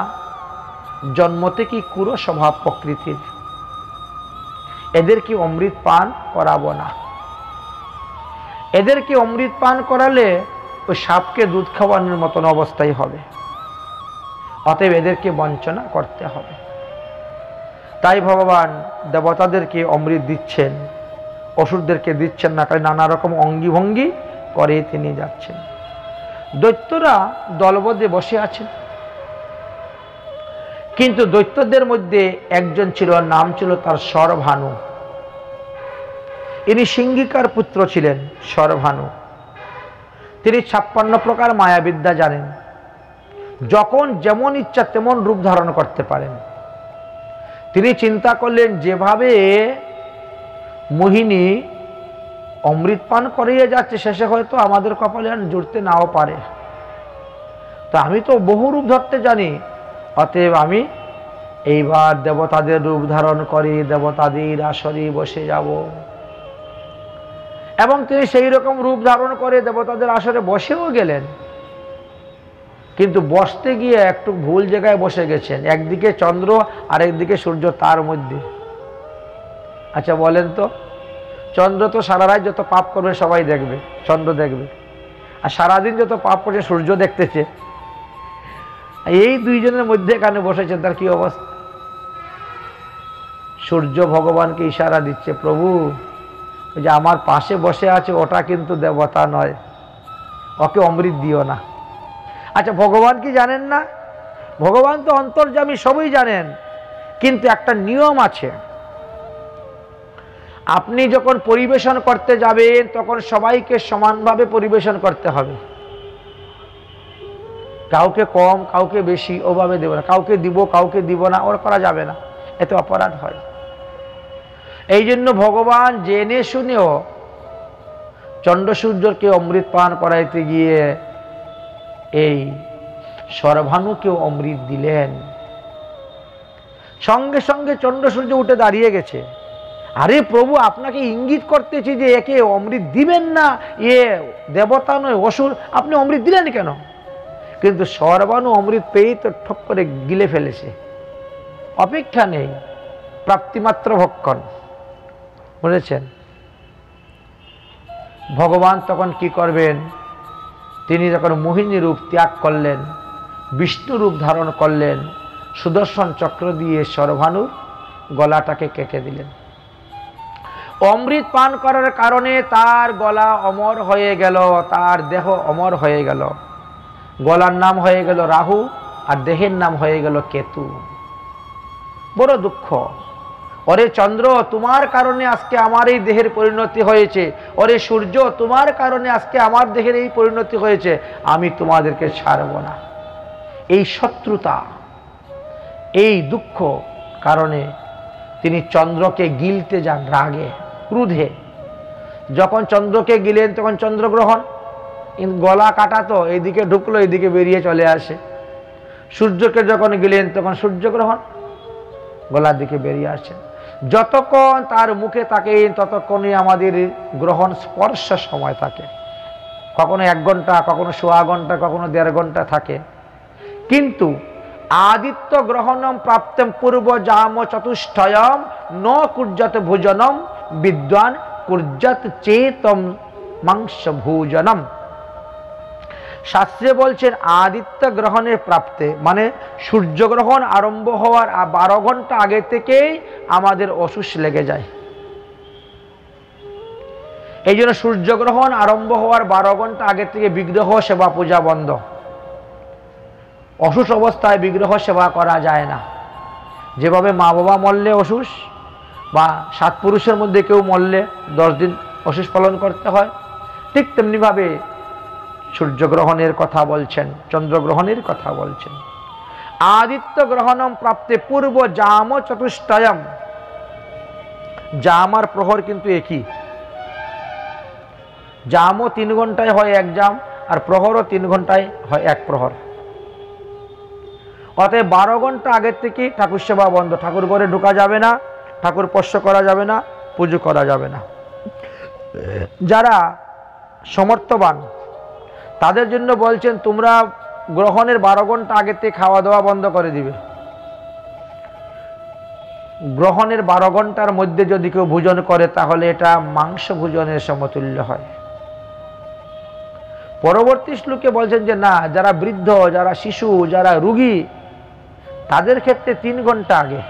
S1: জন্ম থেকেই ক্রূর স্বভাব প্রকৃতির, এদেরকে অমৃত পান করাবো না। এদেরকে অমৃত পান করালে ওই সাপকে দুধ খাওয়ানোর মতন অবস্থাই হবে। অতএব এদেরকে বঞ্চনা করতে হবে। তাই ভগবান দেবতাদেরকে অমৃত দিচ্ছেন, অসুরদেরকে দিচ্ছেন না, কারণ নানা রকম অঙ্গি ভঙ্গি করে তিনি যাচ্ছেন। দৈত্যরা দলবদ্ধে বসে আছেন, কিন্তু দৈত্যদের মধ্যে একজন ছিল, নাম ছিল তার শরভানু। ইনি সিংহিকার পুত্র ছিলেন শরভানু। তিনি 56 প্রকার মায়াবিদ্যা জানেন, যখন যেমন ইচ্ছা তেমন রূপ ধারণ করতে পারেন। তিনি চিন্তা করলেন, যেভাবে মোহিনী অমৃত পান করিয়ে যাচ্ছে, শেষে হয়তো আমাদের কপালে আর জুড়তে নাও পারে। তো আমি তো বহু রূপ ধরতে জানি, অতএব আমি এইবার দেবতাদের রূপ ধারণ করে দেবতাদের আসরে বসে যাব। এবং তিনি সেই রকম রূপ ধারণ করে দেবতাদের আসরে বসেও গেলেন, কিন্তু বসতে গিয়ে একটু ভুল জায়গায় বসে গেছেন। একদিকে চন্দ্র আর একদিকে সূর্য, তার মধ্যে। আচ্ছা বলেন তো, চন্দ্র তো সারা রাত যত পাপ করবে সবাই দেখবে, চন্দ্র দেখবে, আর সারাদিন যত পাপ করছে সূর্য দেখতেছে। এই দুইজনের মধ্যে এখানে বসেছেন, তার কি অবস্থা? সূর্য ভগবানকে ইশারা দিচ্ছে, প্রভু ওই যে আমার পাশে বসে আছে ওটা কিন্তু দেবতা নয়, ওকে অমৃত দিও না। আচ্ছা, ভগবান কি জানেন না? ভগবান তো অন্তর্যামী, সবই জানেন, কিন্তু একটা নিয়ম আছে। আপনি যখন পরিবেশন করতে যাবেন তখন সবাইকে সমানভাবে পরিবেশন করতে হবে, কাউকে কম কাউকে বেশি ওভাবে দেব না, কাউকে দিব কাউকে দিব না, ওর করা যাবে না, এতে অপরাধ হয়। এই জন্য ভগবান জেনে শুনেও চন্দ্র সূর্যকে অমৃত পান করাইতে গিয়ে এই শরভানুকেও অমৃত দিলেন। সঙ্গে সঙ্গে চন্দ্র সূর্য উঠে দাঁড়িয়ে গেছে, আরে প্রভু আপনাকে ইঙ্গিত করতেছি যে একে অমৃত দিবেন না, এ দেবতা নয় অসুর, আপনি অমৃত দিলেন কেন? কিন্তু শরভানু অমৃত পেয়েই তো ঠপ করে গিলে ফেলেছে, অপেক্ষা নেই, প্রাপ্তিমাত্র ভক্ষণ। বুঝেছেন? ভগবান তখন কি করবেন? তিনি যখন মোহিনী রূপ ত্যাগ করলেন, বিষ্ণু রূপ ধারণ করলেন, সুদর্শন চক্র দিয়ে শরভানুর গলাটাকে কেটে দিলেন। অমৃত পান করার কারণে তার গলা অমর হয়ে গেল, তার দেহ অমর হয়ে গেল। গলার নাম হয়ে গেল রাহু আর দেহের নাম হয়ে গেল কেতু। বড় দুঃখ। ওরে চন্দ্র, তোমার কারণে আজকে আমার এই দেহের পরিণতি হয়েছে। ওরে সূর্য, তোমার কারণে আজকে আমার দেহের এই পরিণতি হয়েছে, আমি তোমাদেরকে ছাড়ব না। এই শত্রুতা, এই দুঃখ কারণে তিনি চন্দ্রকে গিলতে যান রাগে ক্রোধে। যখন চন্দ্রকে গিলেন তখন চন্দ্রগ্রহণ, গলা কাটা তো এইদিকে ঢুকলো এইদিকে বেরিয়ে চলে আসে। সূর্যকে যখন গিলেন তখন সূর্যগ্রহণ, গলার দিকে বেরিয়ে আসেন। যতক্ষণ তার মুখে থাকে ততক্ষণই আমাদের গ্রহণ স্পর্শ সময় থাকে, কখনো 1 ঘন্টা, কখনো 1.25 ঘন্টা, কখনো 1.5 ঘন্টা থাকে। কিন্তু আদিত্য গ্রহণম প্রাপ্তম পূর্ব জাম চতুষ্টয়ম ন কুর্যাত ভোজনম বিদ্বান কুর্যাত চেতম মাংস ভোজনম। শাস্ত্রে বলছেন আদিত্য গ্রহণের প্রাপ্তে মানে সূর্যগ্রহণ আরম্ভ হওয়ার 12 ঘন্টা আগে থেকেই আমাদের অসুস লেগে যায়। এই জন্য সূর্যগ্রহণ আরম্ভ হওয়ার 12 ঘন্টা আগে থেকে বিগ্রহ সেবা পূজা বন্ধ। অসুস অবস্থায় বিগ্রহ সেবা করা যায় না। যেভাবে মা বাবা মরলে অসুস বা 7 পুরুষের মধ্যে কেউ মরলে 10 দিন অসুস পালন করতে হয়, ঠিক তেমনিভাবে সূর্যগ্রহণের কথা বলছেন, চন্দ্রগ্রহণের কথা বলছেন। আদিত্য গ্রহণম প্রাপ্তে পূর্ব জাম চতুষ্টয়ম। জাম আর প্রহর কিন্তু একই। জামও 3 ঘন্টায় হয় 1 জাম, আর প্রহরও 3 ঘন্টায় হয় 1 প্রহর। অতএব 12 ঘন্টা আগের থেকে ঠাকুর সেবা বন্ধ। ঠাকুর ঘরে ঢোকা যাবে না, ঠাকুর স্পর্শ করা যাবে না, পুজো করা যাবে না। যারা সমর্থবান তাদের জন্য বলছেন তোমরা গ্রহণের 12 ঘন্টা আগে থেকে খাওয়া দাওয়া বন্ধ করে দিবে। গ্রহণের 12 ঘন্টার মধ্যে যদি কেউ ভোজন করে তাহলে এটা মাংস ভোজনের সমতুল্য হয়। পরবর্তী শ্লোকে বলছেন যে না, যারা বৃদ্ধ, যারা শিশু, যারা রোগী তাদের ক্ষেত্রে 3 ঘন্টা আগে,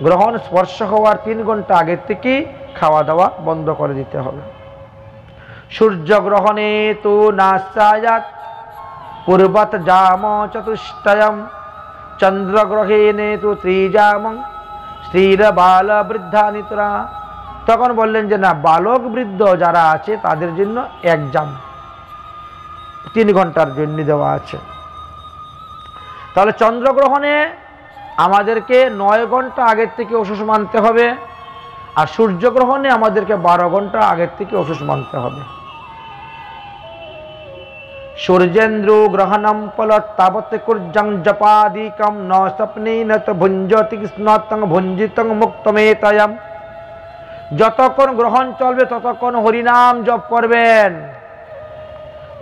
S1: গ্রহণ স্পর্শ হওয়ার 3 ঘন্টা আগে থেকে খাওয়া দাওয়া বন্ধ করে দিতে হবে। সূর্যগ্রহণে তো নাস্যায়াত পূর্বত জাম চতুষ্টয়ম চন্দ্রগ্রহণে তো ত্রিজামং স্থির বাল বৃদ্ধা নিতরা। তখন বললেন যে না, বালক বৃদ্ধ যারা আছে তাদের জন্য 1 জাম 3 ঘন্টার জন্য দেওয়া আছে। তাহলে চন্দ্রগ্রহণে আমাদেরকে 9 ঘন্টা আগের থেকে অসুস মানতে হবে, আর সূর্যগ্রহণে আমাদেরকে 12 ঘন্টা আগের থেকে অসুস মানতে হবে। সূর্যেন্দ্র গ্রহণম ফলতাবত কুর্জং জপাদিকম ন স্বপ্নে নত ভুঞ্জতি স্নতং ভুঞ্জিতং মুক্তমেতয়ম। যতক্ষণ গ্রহণ চলবে ততক্ষণ হরিনাম জপ করবেন,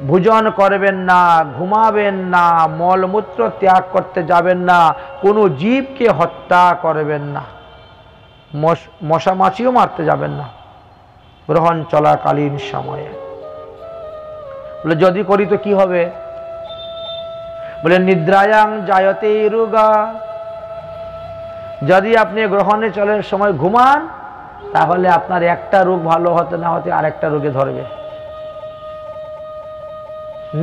S1: ভোজন করবেন না, ঘুমাবেন না, মলমূত্র ত্যাগ করতে যাবেন না, কোনো জীবকে হত্যা করবেন না, মশা মাছিও মারতে যাবেন না গ্রহণ চলাকালীন সময়ে। বলে যদি করি তো কি হবে? বলে নিদ্রায়াং জায়তে রোগা। যদি আপনি গ্রহণে চলার সময় ঘুমান তাহলে আপনার একটা রোগ ভালো হতে না হতে আরেকটা রোগে ধরবে।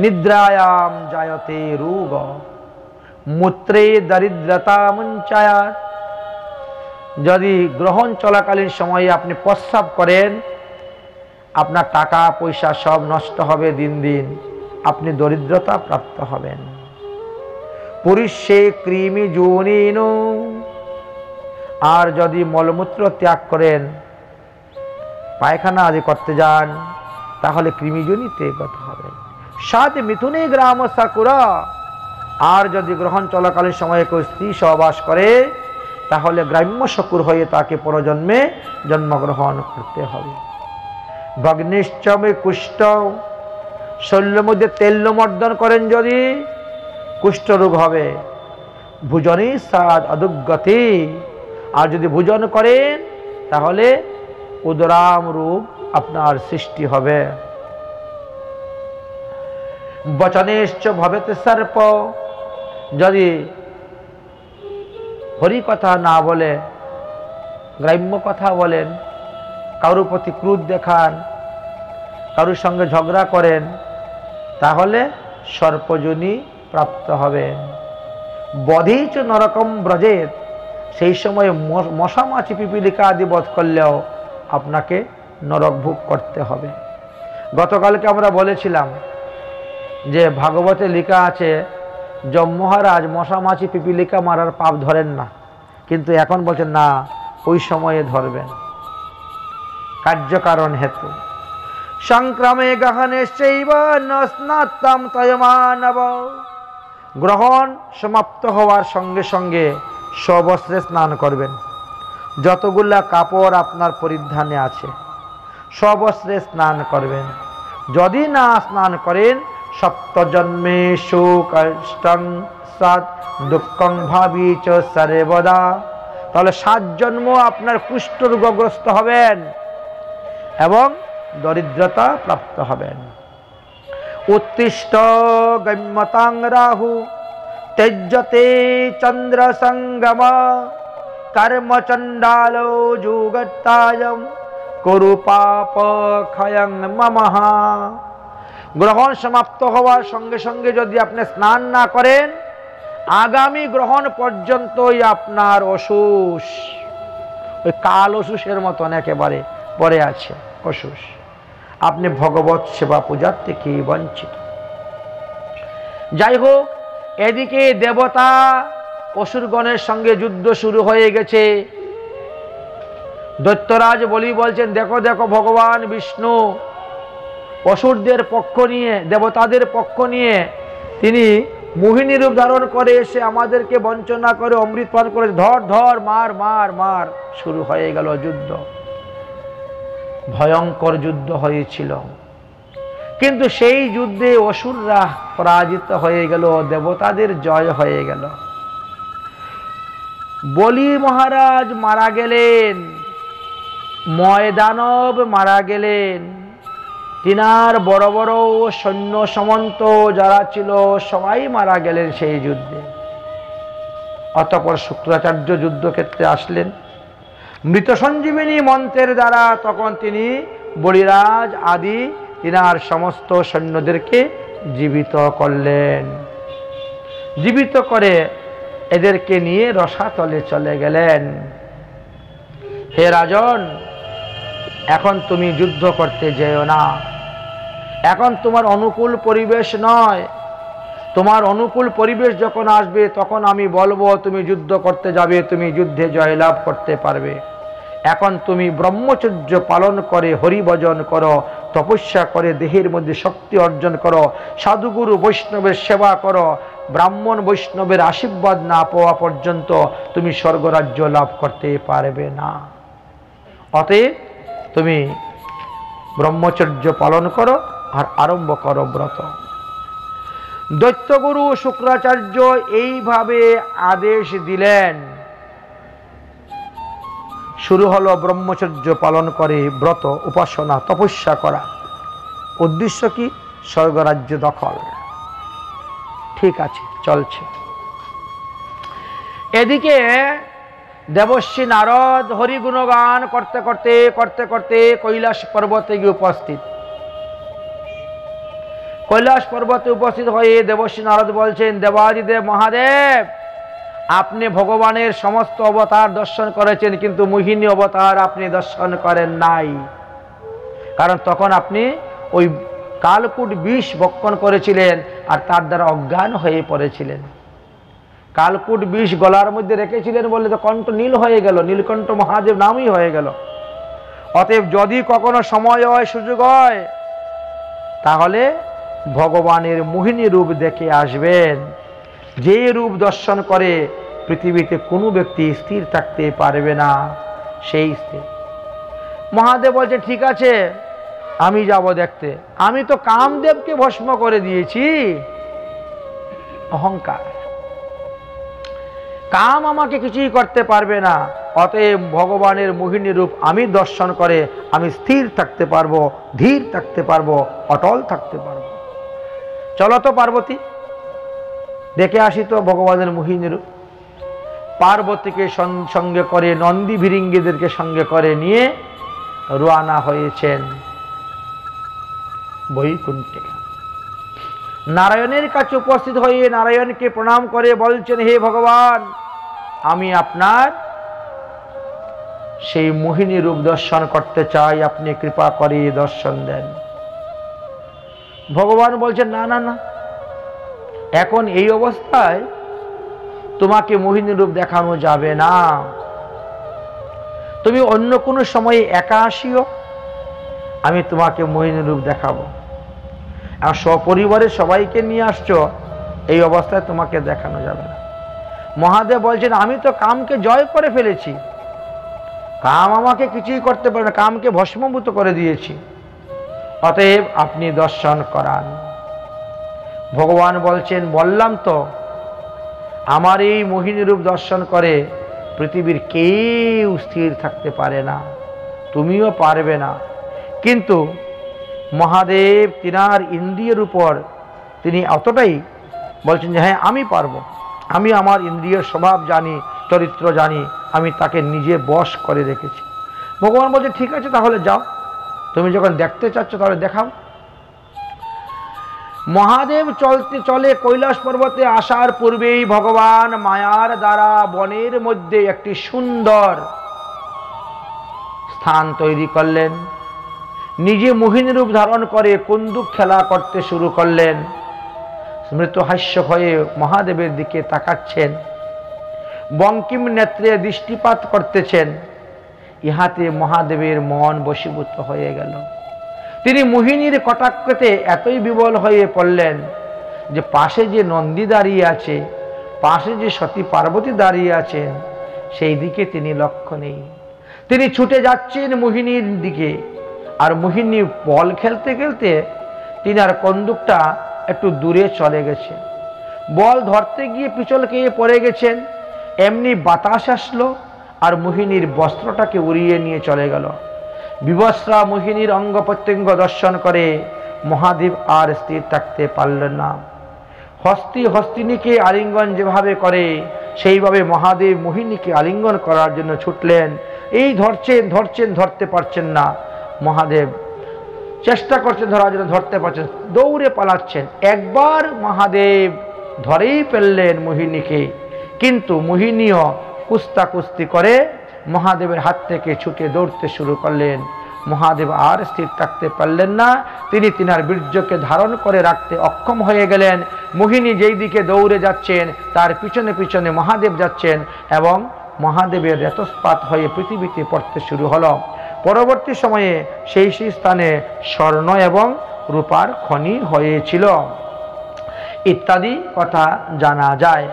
S1: নিদ্রায়াম জায়তে রোগ মূত্রে দরিদ্রতা মুঞ্চায়াত। যদি গ্রহণ চলাকালীন সময়ে আপনি প্রস্রাব করেন, আপনার টাকা পয়সা সব নষ্ট হবে, দিন দিন আপনি দরিদ্রতা প্রাপ্ত হবেন। পুরুষে কৃমি যোনিন। আর যদি মলমূত্র ত্যাগ করেন, পায়খানা আদি করতে যান, তাহলে কৃমিজনিতে গত হবে। সাত মিথুনে গ্রাম সাকুরা, আর যদি গ্রহণ চলাকালীন সময়ে কেউ স্ত্রী সহবাস করে তাহলে গ্রাম্য শকুর হয়ে তাকে পরজন্মে জন্মগ্রহণ করতে হবে। ভগ্নিশ্চমে কুষ্ঠ, শরীরের মধ্যে তেল্যমর্দন করেন যদি কুষ্ঠরোগ হবে। ভোজনে সাদ অদুগতি, আর যদি ভোজন করেন তাহলে উদরাম রোগ আপনার সৃষ্টি হবে। বচনেশ্চ ভবেত সর্প, যদি হরি কথা না বলে গ্রাম্য কথা বলেন, কারোর প্রতি ক্রোধ দেখান, কারোর সঙ্গে ঝগড়া করেন, তাহলে সর্পজনী প্রাপ্ত হবেন। বধেচ নরকম ব্রজেত, সেই সময় মশা মাছি পিপিলিকা আদি বধ করলেও আপনাকে নরক ভোগ করতে হবে। গতকালকে আমরা বলেছিলাম যে ভাগবতে লেখা আছে যম মহারাজ মশা মাছি পিপিলিকা মারার পাপ ধরেন না, কিন্তু এখন বলছেন না, ওই সময়ে ধরবেন কার্যকারণ হেতু। সংক্রমে গহনে শৈব নস্নাত্তম তয়মানব, গ্রহণ সমাপ্ত হওয়ার সঙ্গে সঙ্গে সবস্ত্রে স্নান করবেন। যতগুলা কাপড় আপনার পরিধানে আছে সবস্ত্রে স্নান করবেন। যদি না স্নান করেন সপ্তজন্মেষু কষ্টং সৎ দুঃখং ভাবি চ সর্বদা, তাহলে 7 জন্ম আপনার কুষ্ঠরোগগ্রস্ত হবেন এবং দরিদ্রতা প্রাপ্ত হবেন। উত্তিষ্ঠ গম্যতাং রাহু তেজ্যতে চন্দ্র সঙ্গম, কর্মচণ্ডাল যুগত্তায়ম কুরু পাপ ক্ষয়ং মমঃ। গ্রহণ সমাপ্ত হওয়ার সঙ্গে সঙ্গে যদি আপনি স্নান না করেন আগামী গ্রহণ পর্যন্তই আপনার অসুস, ওই কাল অসুসের মতন একেবারে পড়ে আছে অসুস, আপনি ভগবত সেবা পূজার থেকে বঞ্চিত। যাই হোক, এদিকে দেবতা অসুরগণের সঙ্গে যুদ্ধ শুরু হয়ে গেছে। দৈত্যরাজ বলি বলছেন, দেখো দেখো ভগবান বিষ্ণু অসুরদের পক্ষ নিয়ে, দেবতাদের পক্ষ নিয়ে তিনি মোহিনী রূপ ধারণ করে এসে আমাদেরকে বঞ্চনা করে অমৃত পান করে, ধর ধর মার মার মার। শুরু হয়ে গেল যুদ্ধ, ভয়ঙ্কর যুদ্ধ হয়েছিল। কিন্তু সেই যুদ্ধে অসুররা পরাজিত হয়ে গেল, দেবতাদের জয় হয়ে গেল। বলি মহারাজ মারা গেলেন, ময়দানব মারা গেলেন, তিনার বড় বড় সৈন্য সামন্ত যারা ছিল সবাই মারা গেলেন সেই যুদ্ধে। অতঃপর শুক্রাচার্য যুদ্ধক্ষেত্রে আসলেন মৃত সঞ্জীবিনী মন্ত্রের দ্বারা, তখন তিনি বলিরাজ আদি তিনার সমস্ত সৈন্যদেরকে জীবিত করলেন। জীবিত করে এদেরকে নিয়ে রসাতলে চলে গেলেন। হে রাজন, এখন তুমি যুদ্ধ করতে যেও না, এখন তোমার অনুকূল পরিবেশ নয়। তোমার অনুকূল পরিবেশ যখন আসবে তখন আমি বলবো তুমি যুদ্ধ করতে যাবে, তুমি যুদ্ধে জয়লাভ করতে পারবে। এখন তুমি ব্রহ্মচর্য পালন করে হরিভজন করো, তপস্যা করে দেহের মধ্যে শক্তি অর্জন করো, সাধুগুরু বৈষ্ণবের সেবা করো। ব্রাহ্মণ বৈষ্ণবের আশীর্বাদ না পাওয়া পর্যন্ত তুমি স্বর্গরাজ্য লাভ করতে পারবে না। অতএব তুমি ব্রহ্মচর্য পালন করো আর আরম্ভ করো ব্রত। দৈত্যগুরু শুক্রাচার্য এইভাবে আদেশ দিলেন। শুরু হলো ব্রহ্মচর্য পালন করে ব্রত, উপাসনা, তপস্যা করা। উদ্দেশ্য কি? স্বর্গরাজ্য দখল। ঠিক আছে, চলছে। এদিকে দেবর্ষি নারদ হরিগুণগান করতে করতে করতে করতে কৈলাস পর্বতে গিয়ে উপস্থিত। কৈলাস পর্বতে উপস্থিত হয়ে দেবর্ষি নারদ বলছেন, দেবাদিদেব মহাদেব, আপনি ভগবানের সমস্ত অবতার দর্শন করেছেন, কিন্তু মোহিনী অবতার আপনি দর্শন করেন নাই। কারণ তখন আপনি ওই কালকূট বিষ ভক্ষণ করেছিলেন আর তার দ্বারা অজ্ঞান হয়ে পড়েছিলেন। কালকূট বিষ গলার মধ্যে রেখেছিলেন বলে তো কণ্ঠ নীল হয়ে গেল, নীলকণ্ঠ মহাদেব নামই হয়ে গেল। অতএব যদি কখনো সময় হয়, সুযোগ হয়, তাহলে ভগবানের মোহিনী রূপ দেখে আসবেন। যে রূপ দর্শন করে পৃথিবীতে কোনো ব্যক্তি স্থির থাকতে পারবে না, সেই স্থির। মহাদেব বলছে ঠিক আছে আমি যাব দেখতে, আমি তো কামদেবকে ভস্ম করে দিয়েছি। অহংকার, কাম আমাকে কিছুই করতে পারবে না, অতএব ভগবানের মোহিনী রূপ আমি দর্শন করে আমি স্থির থাকতে পারবো, ধীর থাকতে পারবো, অটল থাকতে পারবো। চলো তো পার্বতী দেখে আসি তো ভগবানের মোহিনী রূপ। পার্বতীকে সঙ্গে করে নন্দী ভিরিঙ্গিদেরকে সঙ্গে করে নিয়ে রওনা হয়েছেন বৈকুণ্ঠে। নারায়ণের কাছে উপস্থিত হয়ে নারায়ণকে প্রণাম করে বলছেন, হে ভগবান, আমি আপনার সেই মোহিনী রূপ দর্শন করতে চাই, আপনি কৃপা করে দর্শন দেন। ভগবান বলছেন, না না না, এখন এই অবস্থায় তোমাকে মোহিনী রূপ দেখানো যাবে না, তুমি অন্য কোনো সময়ে একা আসিও, আমি তোমাকে মোহিনী রূপ দেখাবো। আর সপরিবারের সবাইকে নিয়ে আসছো, এই অবস্থায় তোমাকে দেখানো যাবে না। মহাদেব বলছেন, আমি তো কামকে জয় করে ফেলেছি, কাম আমাকে কিছুই করতে পারে না, কামকে ভস্মভূত করে দিয়েছি, অতএব আপনি দর্শন করান। ভগবান বলছেন, বললাম তো আমার এই মোহিনী রূপ দর্শন করে পৃথিবীর কেউ স্থির থাকতে পারে না, তুমিও পারবে না। কিন্তু মহাদেব তিনার ইন্দ্রিয়ের উপর তিনি অতটাই বলছেন যে হ্যাঁ আমি পারবো, আমি আমার ইন্দ্রিয়ের স্বভাব জানি, চরিত্র জানি, আমি তাকে নিজে বশ করে রেখেছি। ভগবান বলছে ঠিক আছে তাহলে যাও, তুমি যখন দেখতে চাচ্ছ তাহলে দেখাও। মহাদেব চলে কৈলাস পর্বতে আসার পূর্বেই ভগবান মায়ার দ্বারা বনের মধ্যে একটি সুন্দর স্থান তৈরি করলেন। নিজে মোহিনী রূপ ধারণ করে কন্দুক খেলা করতে শুরু করলেন। স্মৃত হাস্য হয়ে মহাদেবের দিকে তাকাচ্ছেন, বঙ্কিম নেত্রে দৃষ্টিপাত করতেছেন। ইহাতে মহাদেবের মন বশীভূত হয়ে গেল। তিনি মোহিনীর কটাক্ষতে এতই বিবল হয়ে পড়লেন যে পাশে যে নন্দী দাঁড়িয়ে আছে, পাশে যে সতী পার্বতী দাঁড়িয়ে আছেন, সেই দিকে তিনি লক্ষ্য নেই। তিনি ছুটে যাচ্ছেন মোহিনীর দিকে, আর মোহিনী বল খেলতে খেলতে তিনি আর কন্দুকটা একটু দূরে চলে গেছে। বল ধরতে গিয়ে পিছল খেয়ে পড়ে গেছেন, এমনি বাতাস আসলো আর মোহিনীর বস্ত্রটাকে উড়িয়ে নিয়ে চলে গেল। বিবস্ত্রা মোহিনীর অঙ্গ প্রত্যঙ্গ দর্শন করে মহাদেব আর স্থির থাকতে পারলেন না। হস্তিনীকে আলিঙ্গন যেভাবে করে সেইভাবে মহাদেব মোহিনীকে আলিঙ্গন করার জন্য ছুটলেন। এই ধরছেন ধরতে পারছেন না। মহাদেব চেষ্টা করছেন ধরার জন্য, ধরতে পারছেন, দৌড়ে পালাচ্ছেন। একবার মহাদেব ধরেই ফেললেন মোহিনীকে, কিন্তু মোহিনীও কুস্তাকুস্তি করে মহাদেবের হাত থেকে ছুটে দৌড়তে শুরু করলেন। মহাদেব আর স্থির থাকতে পারলেন না, তিনি তিনার বীর্যকে ধারণ করে রাখতে অক্ষম হয়ে গেলেন। মোহিনী যেই দিকে দৌড়ে যাচ্ছেন তার পিছনে পিছনে মহাদেব যাচ্ছেন এবং মহাদেবের রেতস্পাত হয়ে পৃথিবীতে পড়তে শুরু হলো। পরবর্তী সময়ে সেই স্থানে স্বর্ণ এবং রূপার খনি হয়েছিল ইত্যাদি কথা জানা যায়।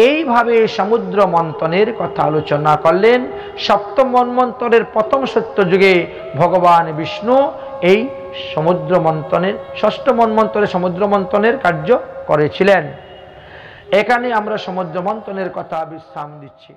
S1: এইভাবে সমুদ্র মন্থনের কথা আলোচনা করলেন। সপ্তম মন্বন্তরের প্রথম সত্য যুগে ভগবান বিষ্ণু এই সমুদ্র মন্থনের, ষষ্ঠ মন্বন্তরে সমুদ্র মন্থনের কার্য করেছিলেন। এখানে আমরা সমুদ্র মন্থনের কথা বিশ্রাম দিচ্ছি।